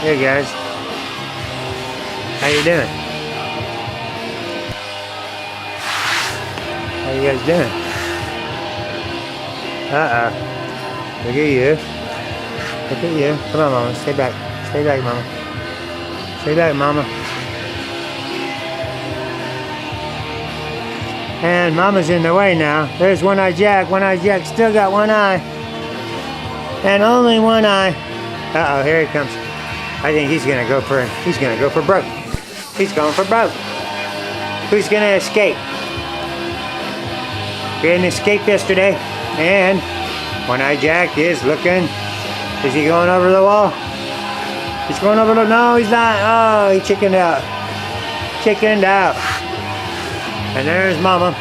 Hey guys. How you doing? How you guys doing? Look at you. Look at you. Come on, Mama. Stay back. Stay back, Mama. Stay back, Mama. And Mama's in the way now. There's One-Eye Jack. One-Eye Jack still got one eye. And only one eye. Uh-oh, here he comes. I think he's gonna go for broke. He's going for broke. Who's gonna escape? We had an escape yesterday, and One-Eye Jack is looking. Is he going over the wall? He's going over the, no, he's not. Oh, he chickened out. Chickened out. And there's Mama,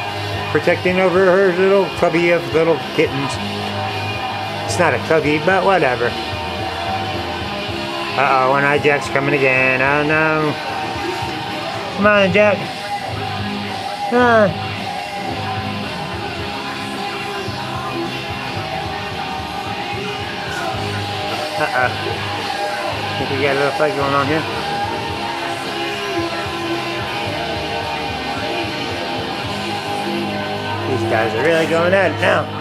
protecting over her little cubby of little kittens. It's not a cubby, but whatever. Uh-oh, One-Eye Jack's coming again. Oh no. Come on, Jack. Come on. Uh-oh. Think we got a little fight going on here. These guys are really going at it now.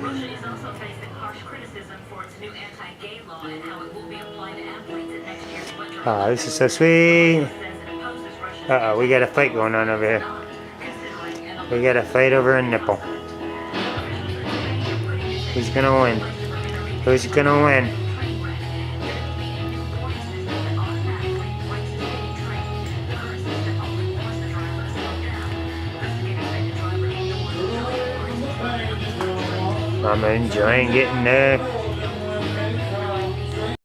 Russia is also facing harsh criticism for its new anti-gay law and how it will be applied to athletes at next year's Winter Oh, this is so sweet. Olympics. Uh-oh, we got a fight going on over here. We got a fight over a nipple. Who's gonna win? Who's gonna win? I'm enjoying getting the